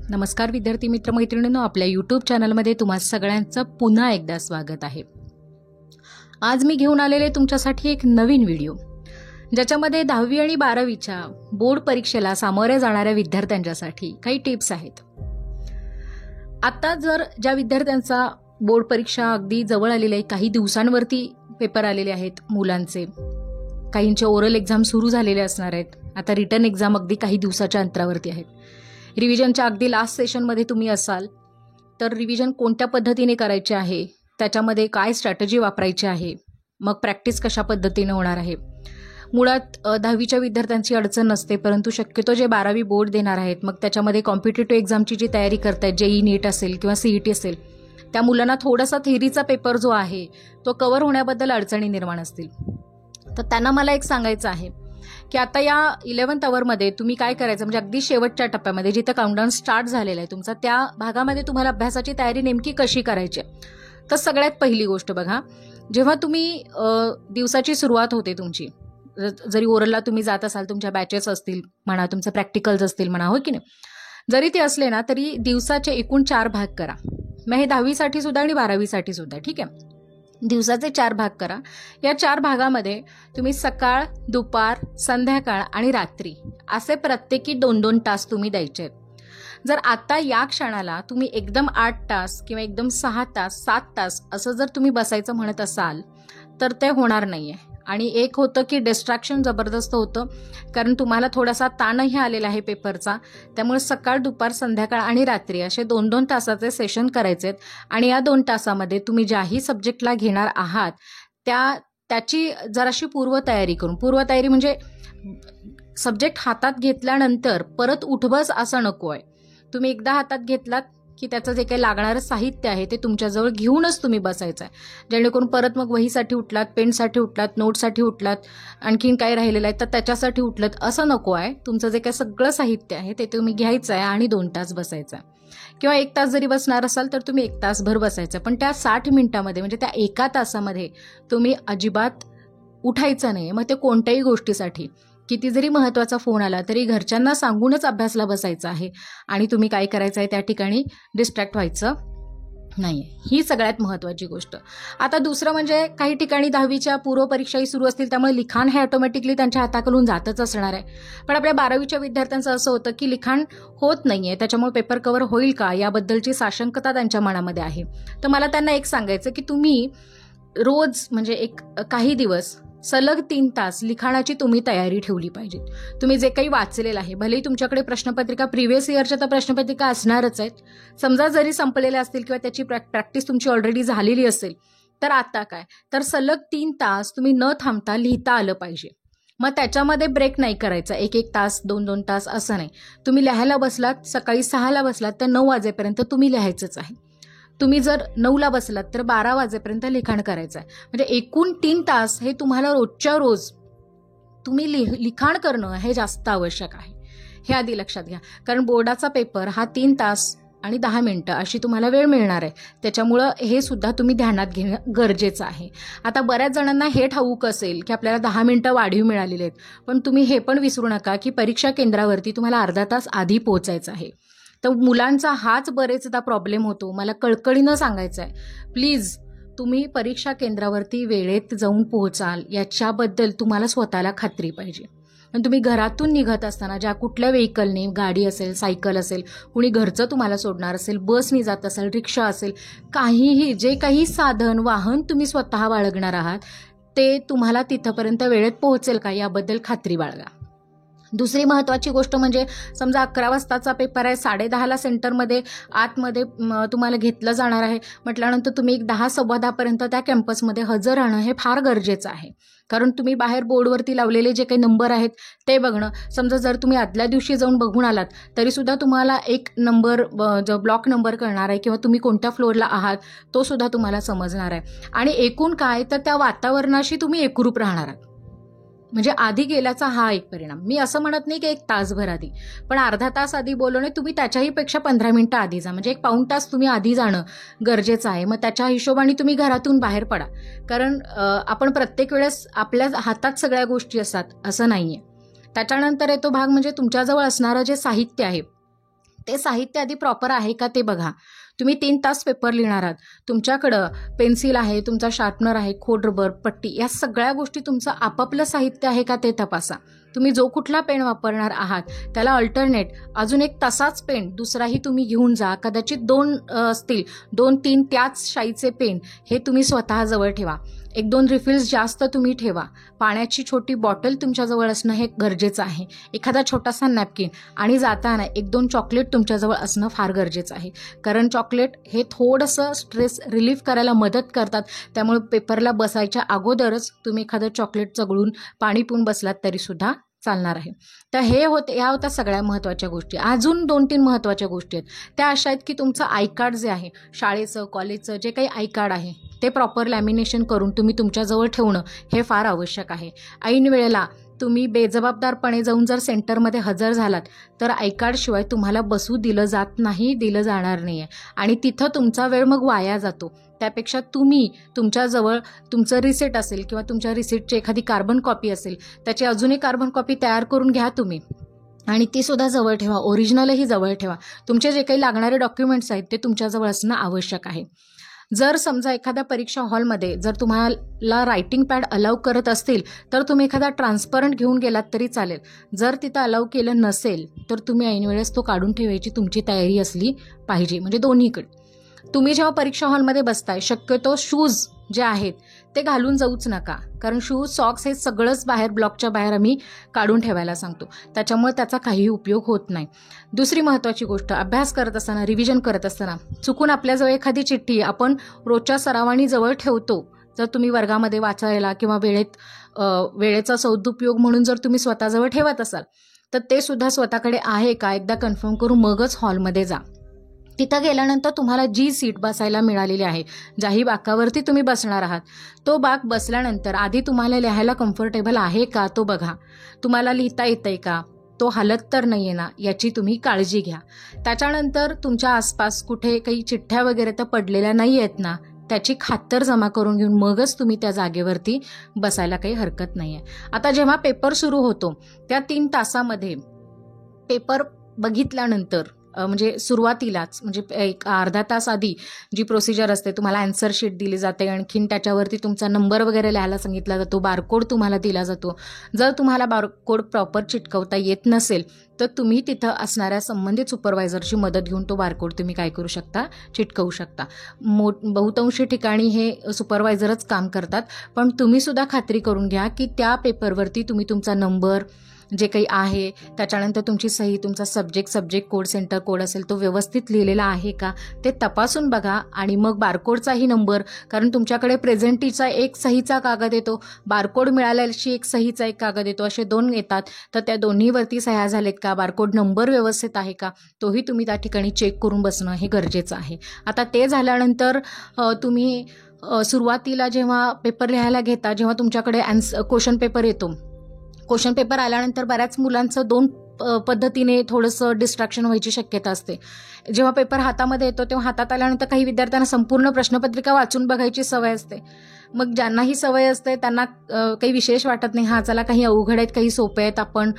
नमस्कार विद्यार्थी मित्र मैत्रिणींनो, आपल्या यूट्यूब चॅनलमध्ये तुम्हा सगळ्यांचं पुन्हा एकदा स्वागत आहे। आज मी घेऊन आलेले तुमच्यासाठी एक नवीन व्हिडिओ, ज्याच्यामध्ये 10वी आणि 12वीच्या बोर्ड परीक्षेला सामोरे जाणाऱ्या विद्यार्थ्यांच्यासाठी काही टिप्स आहेत। आता जर ज्या विद्यार्थ्यांचा बोर्ड परीक्षा अगदी जवळ आलेली आहे, काही दिवसांवरती पेपर आलेले आहेत मुलांचे, काहींचे ओरल एक्झाम सुरू झालेले असणार आहेत, आता रिटन एक्झाम अगदी काही दिवसाच्या अंतरावरती आहेत, रिव्हिजनच्या अगदी लास्ट सेशनमध्ये तुम्ही असाल तर रिव्हिजन कोणत्या पद्धतीने करायचे आहे, त्याच्यामध्ये काय स्ट्रॅटेजी वापरायची आहे, मग प्रॅक्टिस कशा पद्धतीने होणार आहे। मुळात 10वीच्या विद्यार्थ्यांची अडचण नसते, परंतु शक्यतो जे 12वी बोर्ड देणार आहेत, मग त्याच्यामध्ये कॉम्पिटिटिव्ह एक्झामची जी तयारी करतायत, जेई नीट असेल किंवा सीईटी असेल, त्या मुलांना थोडासा थेअरीचा पेपर जो आहे तो कव्हर होण्याबद्दल अडचणी निर्माण असतील। तर त्यांना मला एक सांगायचं आहे की आता या 11th आवरमध्ये तुम्ही काय करायचं, म्हणजे अगदी शेवटच्या टप्प्यामध्ये जिथं काउंटडाऊन स्टार्ट झालेला आहे तुमचा, त्या भागामध्ये तुम्हाला अभ्यासाची तयारी नेमकी कशी करायची आहे। तर सगळ्यात पहिली गोष्ट बघा, जेव्हा तुम्ही दिवसाची सुरुवात होते तुमची, जरी ओरलला तुम्ही जात असाल, तुमच्या बॅचेस असतील म्हणा, तुमचे प्रॅक्टिकल्स असतील म्हणा, हो की नाही, जरी ते असले ना तरी दिवसाचे एकूण 4 भाग करा। मग हे 10वीसाठी सुद्धा आणि 12वीसाठी सुद्धा, ठीक आहे। दिवसाचे 4 भाग करा। या 4 भागामध्ये तुम्ही सकाळ, दुपार, संध्याकाळ आणि रात्री असे प्रत्येकी 2-2 तास तुम्ही द्यायचे आहेत। जर आता या क्षणाला तुम्ही एकदम 8 तास किंवा एकदम 6 तास, 7 तास असं जर तुम्ही बसायचं म्हणत असाल तर ते होणार नाहीये। आणि एक होतं की डिस्ट्रॅक्शन जबरदस्त होतं, कारण तुम्हाला थोडासा ताणही आलेला आहे पेपरचा, त्यामुळे सकाळ, दुपार, संध्याकाळ आणि रात्री असे 2-2 तासाचे सेशन करायचे आहेत। आणि या 2 तासामध्ये तुम्ही ज्याही सब्जेक्टला घेणार आहात त्याची जराशी पूर्वतयारी करून, पूर्वतयारी म्हणजे सब्जेक्ट हातात घेतल्यानंतर परत उठबस असं नको आहे। तुम्ही एकदा हातात घेतलात की त्याचं जे काही लागणारं साहित्य आहे ते तुमच्याजवळ घेऊनच तुम्ही बसायचं आहे, जेणेकरून परत मग वहीसाठी उठलात, पेनसाठी उठलात, नोटसाठी उठलात, आणखीन काय राहिलेलं आहे तर त्याच्यासाठी उठलात, असं नको आहे। तुमचं जे काही सगळं साहित्य आहे ते तुम्ही घ्यायचं आहे आणि 2 तास बसायचं आहे। किंवा 1 तास जरी बसणार असाल तर तुम्ही 1 तासभर बसायचं, पण त्या 60 मिनिटामध्ये म्हणजे त्या 1 तासामध्ये तुम्ही अजिबात उठायचं नाही। मग ते कोणत्याही गोष्टीसाठी, किती जरी महत्त्वाचा फोन आला तरी घरच्यांना सांगूनच अभ्यासला बसायचं आहे आणि तुम्ही काय करायचं आहे, त्या ठिकाणी डिस्ट्रॅक्ट व्हायचं नाही। ही सगळ्यात महत्त्वाची गोष्ट। आता दुसरं म्हणजे काही ठिकाणी 10वीच्या पूर्वपरीक्षाही सुरू असतील, त्यामुळे लिखाण हे ऑटोमॅटिकली त्यांच्या हाताखालून जातच असणार आहे। पण आपल्या 12वीच्या विद्यार्थ्यांचं असं होतं की लिखाण होत नाहीये, त्याच्यामुळे पेपर कव्हर होईल का याबद्दलची साशंकता त्यांच्या मनामध्ये आहे। तर मला त्यांना एक सांगायचं की तुम्ही रोज म्हणजे काही दिवस सलग 3 तास लिखाणाची तुम्ही तयारी ठेवली पाहिजे। तुम्ही जे काही वाचलेलं आहे, भलेही तुमच्याकडे प्रश्नपत्रिका प्रिव्हियस इयरच्या तर प्रश्नपत्रिका असणारच आहेत, समजा जरी संपलेल्या असतील किंवा त्याची प्रॅक्टिस तुमची ऑलरेडी झालेली असेल, तर आता काय, तर सलग 3 तास तुम्ही न थांबता लिहिता आलं पाहिजे। मग त्याच्यामध्ये ब्रेक नाही करायचा, 1-1 तास, 2-2 तास असं नाही। तुम्ही लिहायला बसलात, सकाळी 6ला बसलात तर 9 वाजेपर्यंत तुम्ही लिहायचंच आहे। तुम्ही जर 9ला बसलात तर 12 वाजेपर्यंत लिखाण करायचं आहे। म्हणजे एकूण 3 तास हे तुम्हाला रोजच्या रोज तुम्ही लिखाण करणं हे जास्त आवश्यक आहे, हे आधी लक्षात घ्या। कारण बोर्डाचा पेपर हा 3 तास आणि 10 मिनिटं अशी तुम्हाला वेळ मिळणार आहे, त्याच्यामुळं हे सुद्धा तुम्ही ध्यानात घेणं गरजेचं आहे। आता बऱ्याच जणांना हे ठाऊक असेल की आपल्याला 10 मिनिटं वाढीव मिळालेले आहेत, पण तुम्ही हे पण विसरू नका की परीक्षा केंद्रावरती तुम्हाला अर्धा तास आधी पोहोचायचं आहे। तर मुलांचा हाच बरेचदा प्रॉब्लेम होतो। मला कळकळीनं सांगायचं आहे, प्लीज तुम्ही परीक्षा केंद्रावरती वेळेत जाऊन पोहोचाल याच्याबद्दल तुम्हाला स्वतःला खात्री पाहिजे। आणि तुम्ही घरातून निघत असताना ज्या कुठल्या व्हेकलने, गाडी असेल, सायकल असेल, कुणी घरचं तुम्हाला सोडणार असेल, बसनी जात असेल, रिक्षा असेल, काहीही जे काही साधन, वाहन तुम्ही स्वतः बाळगणार आहात ते तुम्हाला तिथपर्यंत वेळेत पोहोचेल का याबद्दल खात्री बाळगा। दुसरी महत्त्वाची गोष्ट म्हणजे समजा 11 वाजताचा पेपर आहे, 10:30ला सेंटरमध्ये आतमध्ये तुम्हाला घेतलं जाणार आहे म्हटल्यानंतर तुम्ही 10-10:15 त्या कॅम्पसमध्ये हजर राहणं हे फार गरजेचं आहे। कारण तुम्ही बाहेर बोर्डवरती लावलेले जे काही नंबर आहेत ते बघणं, समजा जर तुम्ही आदल्या दिवशी जाऊन बघून आलात तरीसुद्धा तुम्हाला एक नंबर, जो ब्लॉक नंबर कळणार आहे किंवा तुम्ही कोणत्या फ्लोअरला आहात तो सुद्धा तुम्हाला समजणार आहे। आणि एकूण काय, तर त्या वातावरणाशी तुम्ही एकरूप राहणार आहात। म्हणजे आधी गेल्याचा हा एक परिणाम। मी असं म्हणत नाही की 1 तासभर आधी, पण अर्धा तास आधी बोलवणे, तुम्ही त्याच्याही पेक्षा 15 मिनिटं आधी जा, म्हणजे 1 पाऊण तास तुम्ही आधी जाणं गरजेचं आहे। मग त्याच्या हिशोबाने तुम्ही घरातून बाहेर पडा, कारण आपण प्रत्येक वेळेस आपल्या हातात सगळ्या गोष्टी असतात असं नाहीये। त्याच्यानंतर येतो भाग म्हणजे तुमच्याजवळ असणारं जे साहित्य आहे ते साहित्य आधी प्रॉपर आहे का ते बघा. तुम्ही 3 तास पेपर लिहिणार आहात, तुमच्याकडं पेन्सिल आहे, तुमचा शार्पनर आहे, खोड रबर, पट्टी, या सगळ्या गोष्टी तुमचं आपापलं साहित्य आहे का ते तपासा. तुम्ही जो कुठला पेन वापरणार आहात त्याला अल्टरनेट अजून एक तसाच पेन दुसराही तुम्ही घेऊन जा. कदाचित 2 असतील, 2-3 त्याच शाईचे पेन हे तुम्ही स्वतःजवळ ठेवा. 1-2 रिफिल्स जास्त तुम्ही ठेवा. पाण्याची छोटी बॉटल तुमच्याजवळ असणं हे गरजेचं आहे. एखादा छोटासा नॅपकिन आणि जाताना 1-2 चॉकलेट तुमच्याजवळ असणं फार गरजेचं आहे. कारण चॉकलेट हे थोडंसं स्ट्रेस रिलीफ करायला मदत करतात. त्यामुळे पेपरला बसायच्या अगोदरच तुम्ही एखादं चॉकलेट चगळून पाणी पिऊन बसलात तरीसुद्धा चालणार आहे. तर ह्या होत्या सगळ्या महत्त्वाच्या गोष्टी. अजून 2-3 महत्त्वाच्या गोष्टी आहेत. त्या अशा आहेत की तुमचं आय कार्ड जे आहे, शाळेचं कॉलेजचं जे काही आय कार्ड आहे ते प्रॉपर लॅमिनेशन करून तुम्ही तुमच्याजवळ ठेवणं हे फार आवश्यक आहे. ऐन वेळेला तुम्ही बेजबाबदारपणे जाऊन जर सेंटरमध्ये हजर झालात तर आय कार्डशिवाय तुम्हाला बसू दिलं जात नाही, दिलं जाणार नाही आहे आणि तिथं तुमचा वेळ मग वाया जातो. त्यापेक्षा तुम्ही तुमच्याजवळ तुमचं रिसिट असेल किंवा तुमच्या रिसिटची एखादी कार्बन कॉपी असेल, त्याची अजून एक कार्बन कॉपी तयार करून घ्या तुम्ही आणि ती सुद्धा जवळ ठेवा. ओरिजिनलही जवळ ठेवा. तुमचे जे काही लागणारे डॉक्युमेंट्स आहेत ते तुमच्याजवळ असणं आवश्यक आहे. जर समजा एखाद्या परीक्षा हॉलमध्ये जर तुम्हाला रायटिंग पॅड अलाउ करत असतील तर तुम्ही एखादा ट्रान्सपरंट घेऊन गेलात तरी चालेल. जर तिथं अलाउ केलं नसेल तर तुम्ही ऐनवेळेस तो काढून ठेवायची तुमची तयारी असली पाहिजे. म्हणजे दोन्हीकडे. तुम्ही जेव्हा परीक्षा हॉलमध्ये बसताय शक्यतो शूज जे आहेत ते घालून जाऊच नका. कारण शूज, सॉक्स हे सगळंच बाहेर ब्लॉकच्या बाहेर आम्ही काढून ठेवायला सांगतो. त्याच्यामुळे त्याचा काही उपयोग होत नाही. दुसरी महत्त्वाची गोष्ट, अभ्यास करत असताना, रिव्हिजन करत असताना चुकून आपल्याजवळ एखादी चिठ्ठी आपण रोजच्या सरावानी जवळ ठेवतो. जर तुम्ही वर्गामध्ये वाचायला किंवा वेळेचा सदुपयोग म्हणून जर तुम्ही स्वतःजवळ ठेवत असाल तर ते सुद्धा स्वतःकडे आहे का एकदा कन्फर्म करून मगच हॉलमध्ये जा. तिथं गेल्यानंतर तुम्हाला जी सीट बसायला मिळालेली आहे, ज्याही बाकावरती तुम्ही बसणार आहात, तो बाक बसल्यानंतर आधी तुम्हाला लिहायला कम्फर्टेबल आहे का तो बघा. तुम्हाला लिहिता येतंय का, तो हालत तर नाही आहे ना, याची तुम्ही काळजी घ्या. त्याच्यानंतर तुमच्या आसपास कुठे काही चिठ्ठ्या वगैरे तर पडलेल्या नाही आहेत ना, त्याची खातर जमा करून घेऊन मगच तुम्ही त्या जागेवरती बसायला काही हरकत नाही आहे. आता जेव्हा पेपर सुरू होतो त्या 3 तासामध्ये पेपर बघितल्यानंतर म्हणजे सुरुवातीलाच म्हणजे एक अर्धा तास आधी जी प्रोसिजर असते, तुम्हाला आन्सर शीट दिली जाते, आणखीन त्याच्यावरती तुमचा नंबर वगैरे लिहायला सांगितला जातो, बारकोड तुम्हाला दिला जातो. जर तुम्हाला बारकोड प्रॉपर चिटकवता येत नसेल तर तुम्ही तिथं असणाऱ्या संबंधित सुपरवायझरची मदत घेऊन तो बारकोड तुम्ही काय करू शकता, चिटकवू शकता. बहुतांशी ठिकाणी हे सुपरवायझरच काम करतात, पण तुम्ही सुद्धा खात्री करून घ्या की त्या पेपरवरती तुम्ही तुमचा नंबर जे काही आहे, त्याच्यानंतर तुमची सही, तुमचा सब्जेक्ट कोड, सेंटर कोड असेल तो व्यवस्थित लिहिलेला आहे का ते तपासून बघा. आणि मग बारकोडचाही नंबर, कारण तुमच्याकडे प्रेझेंटीचा एक सहीचा कागद येतो, बारकोड मिळाल्याची एक सहीचा एक कागद येतो, असे 2 येतात. तर त्या दोन्हीवरती सह्या झालेत का, बारकोड नंबर व्यवस्थित आहे का, तोही तुम्ही त्या ठिकाणी चेक करून बसणं हे गरजेचं आहे. आता ते झाल्यानंतर तुम्ही सुरुवातीला जेव्हा पेपर लिहायला घेता, जेव्हा तुमच्याकडे क्वेश्चन पेपर येतो, क्वेश्चन पेपर आल्यानंतर बऱ्याच मुलांचं 2 पद्धतीने थोडंसं डिस्ट्रॅक्शन व्हायची शक्यता असते. जेव्हा पेपर हातामध्ये येतो तेव्हा हातात आल्यानंतर काही विद्यार्थ्यांना संपूर्ण प्रश्नपत्रिका वाचून बघायची सवय असते. मग ज्यांना ही सवय असते त्यांना काही विशेष वाटत नाही, चला काही अवघड आहेत, काही सोपे आहेत, आपण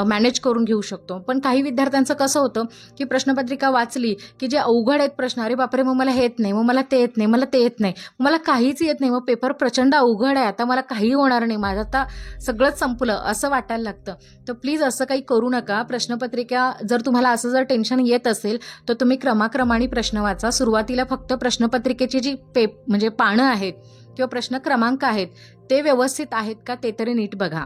मॅनेज करून घेऊ शकतो. पण काही विद्यार्थ्यांचं कसं होतं की प्रश्नपत्रिका वाचली की जे अवघड आहेत प्रश्न, अरे बापरे मग मला हे येत नाही, मग मला ते येत नाही, मला ते येत नाही, मला काहीच येत नाही, मग पेपर प्रचंड अवघड आहे, आता मला काही होणार नाही, माझं आता सगळंच संपलं असं वाटायला लागतं. तर प्लीज असं काही करू नका. प्रश्नपत्रिका जर तुम्हाला असं जर टेन्शन येत असेल तर तुम्ही क्रमाक्रमाने प्रश्न वाचा. सुरुवातीला फक्त प्रश्नपत्रिकेची जी म्हणजे पानं आहेत किंवा प्रश्न क्रमांक आहेत ते व्यवस्थित आहेत का ते तरी नीट बघा.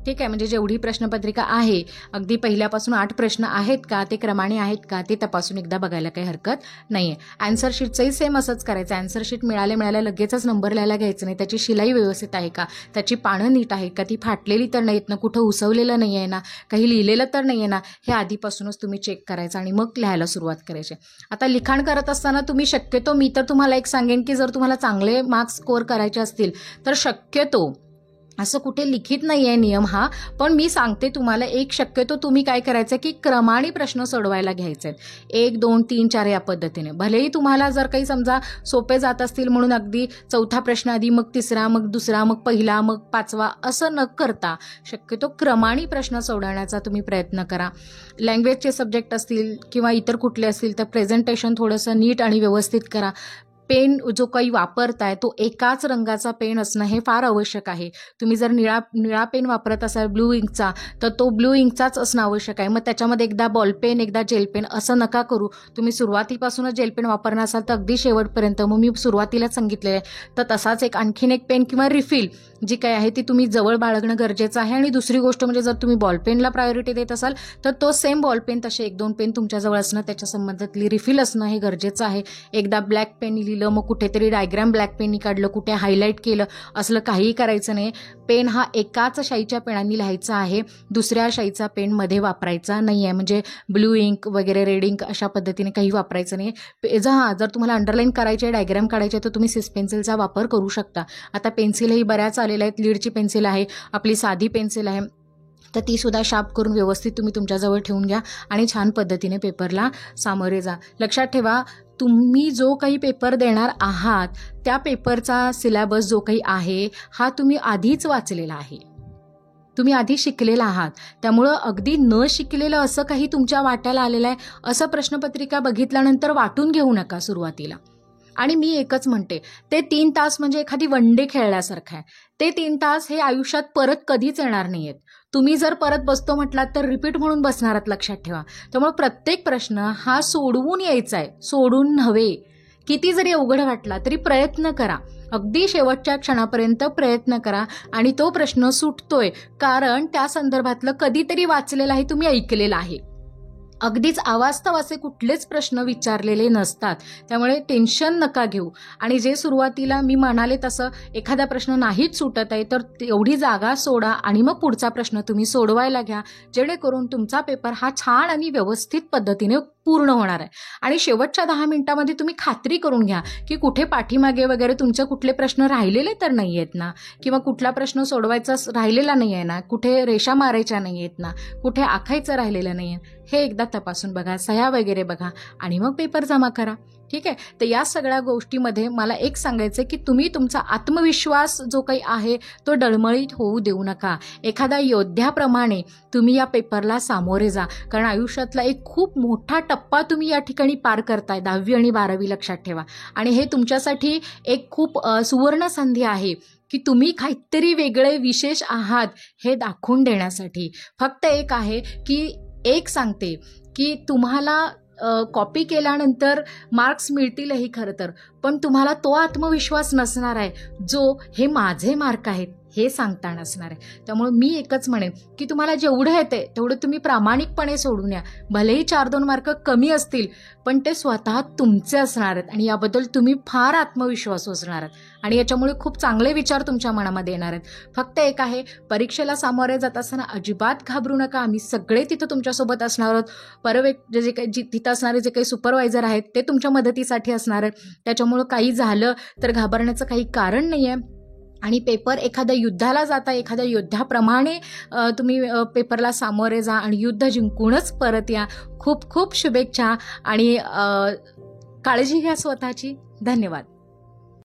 ठीक आहे, म्हणजे जेवढी प्रश्नपत्रिका आहे अगदी पहिल्यापासून 8 प्रश्न आहेत का, ते क्रमाने आहेत का ते तपासून एकदा बघायला काही हरकत नाही आहे. आन्सर शीटचंही सेम असंच करायचं. आन्सर शीट मिळाल्या लगेचच नंबर लिहायला घ्यायचं नाही. त्याची शिलाई व्यवस्थित आहे का, त्याची पानं नीट आहेत का, ती फाटलेली तर नाहीत ना, कुठं उसवलेलं नाही आहे ना, काही लिहिलेलं तर नाही आहे ना, हे आधीपासूनच तुम्ही चेक करायचं आणि मग लिहायला सुरुवात करायची. आता लिखाण करत असताना तुम्ही शक्यतो, मी तर तुम्हाला एक सांगेन की जर तुम्हाला चांगले मार्क्स स्कोअर करायचे असतील तर शक्यतो असं कुठे लिखित नाही आहे नियम हा, पण मी सांगते तुम्हाला एक शक्यतो तुम्ही काय करायचं की क्रमाने प्रश्न सोडवायला घ्यायचे आहेत, 1 2 3 4 या पद्धतीने. भलेही तुम्हाला जर काही समजा सोपे जात असतील म्हणून अगदी चौथा प्रश्न आधी, मग तिसरा, मग दुसरा, मग पहिला, मग पाचवा, असं न करता शक्यतो क्रमाने प्रश्न सोडवण्याचा तुम्ही प्रयत्न करा. लँग्वेजचे सब्जेक्ट असतील किंवा इतर कुठले असतील तर प्रेझेंटेशन थोडंसं नीट आणि व्यवस्थित करा. पेन जो काही वापरताय तो एकाच रंगाचा पेन असणं हे फार आवश्यक आहे. तुम्ही जर निळा पेन वापरत असाल ब्लू इंकचा, तर तो ब्लू इंकचाच असणं आवश्यक आहे. मग त्याच्यामध्ये एकदा बॉल पेन एकदा जेल पेन असं नका करू. तुम्ही सुरुवातीपासूनच जेल पेन वापरणार असाल तर अगदी शेवटपर्यंत, मग मी सुरुवातीलाच सांगितलेलं आहे, तर तसाच एक आणखीन एक पेन किंवा रिफिल जी काही आहे ती तुम्ही जवळ बाळगणं गरजेचं आहे. आणि दुसरी गोष्ट म्हणजे जर तुम्ही बॉल पेनला प्रायोरिटी देत असाल तर तो सेम बॉल पेन तसे 1 2 पेन तुमच्याजवळ असणं, त्याच्या संबंधातली रिफिल असणं हे गरजेचं आहे. एकदा ब्लॅक पेन लिहिलं, मग कुठेतरी डायग्राम ब्लॅक पेननी काढलं, कुठे हायलाईट केलं, असलं काहीही करायचं नाही. पेन हा एकाच शाईच्या पेनांनी लिहायचा आहे, दुसऱ्या शाईचा पेन मध्ये वापरायचा नाही आहे. म्हणजे ब्लू इंक वगैरे रेड इंक अशा पद्धतीने काही वापरायचं नाही. जर तुम्हाला अंडरलाईन करायचे, डायग्राम काढायचे तर तुम्ही सिस पेन्सिलचा वापर करू शकता. आता पेन्सिलही बऱ्याच आलेल्या आहेत, लीडची पेन्सिल आहे, आपली साधी पेन्सिल आहे, तर ती सुद्धा शार्प करून व्यवस्थित तुम्ही तुमच्याजवळ ठेवून घ्या आणि छान पद्धतीने पेपरला सामोरे जा. लक्षात ठेवा, तुम्ही जो काही पेपर देणार आहात त्या पेपरचा सिलेबस जो काही आहे हा तुम्ही आधीच वाचलेला आहे, तुम्ही आधी शिकलेला आहात. त्यामुळं अगदी न शिकलेलं असं काही तुमच्या वाट्याला आलेलं आहे असं प्रश्नपत्रिका बघितल्यानंतर वाटून घेऊ नका सुरुवातीला. आणि मी एकच म्हणते, ते 3 तास म्हणजे एखादी वन डे खेळल्यासारखं आहे. ते 3 तास हे आयुष्यात परत कधीच येणार नाही आहेत. तुम्ही जर परत बसतो म्हटलात तर रिपीट म्हणून बसणार आहात, लक्षात ठेवा. त्यामुळे प्रत्येक प्रश्न हा सोडवून यायचा आहे, सोडून नव्हे. किती जरी अवघड वाटला तरी प्रयत्न करा, अगदी शेवटच्या क्षणापर्यंत प्रयत्न करा. आणि तो प्रश्न सुटतोय कारण त्या संदर्भातलं कधीतरी वाचलेलं आहे, तुम्ही ऐकलेलं आहे. अगदीच अवास्तव असे कुठलेच प्रश्न विचारलेले नसतात. त्यामुळे टेन्शन नका घेऊ. आणि जे सुरुवातीला मी म्हणाले तसं एखादा प्रश्न नाहीच सुटत आहे तर एवढी जागा सोडा आणि मग पुढचा प्रश्न तुम्ही सोडवायला घ्या, जेणेकरून तुमचा पेपर हा छान आणि व्यवस्थित पद्धतीने पूर्ण होणार आहे. आणि शेवटच्या 10 मिनिटांमध्ये तुम्ही खात्री करून घ्या की कुठे पाठीमागे वगैरे तुमचे कुठले प्रश्न राहिलेले तर नाही आहेत ना, किंवा कुठला प्रश्न सोडवायचा राहिलेला नाही आहे ना, कुठे रेषा मारायच्या नाही आहेत ना, कुठे आखायचं राहिलेलं नाही आहे, हे एकदा तपासून बघा, सह्या वगैरे बघा आणि मग पेपर जमा करा. ठीक आहे. तर या सगळ्या गोष्टीमध्ये मला एक सांगायचं की तुम्ही तुमचा आत्मविश्वास जो काही आहे तो डळमळीत होऊ देऊ नका. एखाद्या योद्ध्याप्रमाणे तुम्ही या पेपरला सामोरे जा, कारण आयुष्यातला एक खूप मोठा टप्पा तुम्ही या ठिकाणी पार करताय, 10वी आणि 12वी, लक्षात ठेवा. आणि हे तुमच्यासाठी एक खूप सुवर्ण संधी आहे की तुम्ही काहीतरी वेगळे विशेष आहात हे दाखवून देण्यासाठी. फक्त एक आहे की एक सांगते की तुम्हाला कॉपी केल्यानंतर मार्क्स मिळतीलही खरं तर, पण तुम्हाला तो आत्मविश्वास नसणार आहे जो हे माझे मार्क आहेत हे सांगता नसणार आहे. त्यामुळे मी एकच म्हणेन की तुम्हाला जेवढं येते तेवढं तुम्ही प्रामाणिकपणे सोडून या. भलेही 4-2 मार्क कमी असतील पण ते स्वतः तुमचे असणार आहेत आणि याबद्दल तुम्ही फार आत्मविश्वास असणार आहेत आणि याच्यामुळे खूप चांगले विचार तुमच्या मनामध्ये येणार आहेत. फक्त एक आहे, परीक्षेला सामोरे जात असताना अजिबात घाबरू नका. आम्ही सगळे तिथं तुमच्यासोबत असणार आहोत. जे काही तिथं असणारे जे काही सुपरवायझर आहेत ते तुमच्या मदतीसाठी असणार आहेत. त्याच्यामुळं काही झालं तर घाबरण्याचं काही कारण नाही आहे. आणि पेपर एखाद्या युद्धाला जाता, एखाद्या योद्ध्याप्रमाणे तुम्ही पेपरला सामोरे जा आणि युद्ध जिंकूनच परत या. खूप खूप शुभेच्छा आणि काळजी घ्या स्वतःची. धन्यवाद.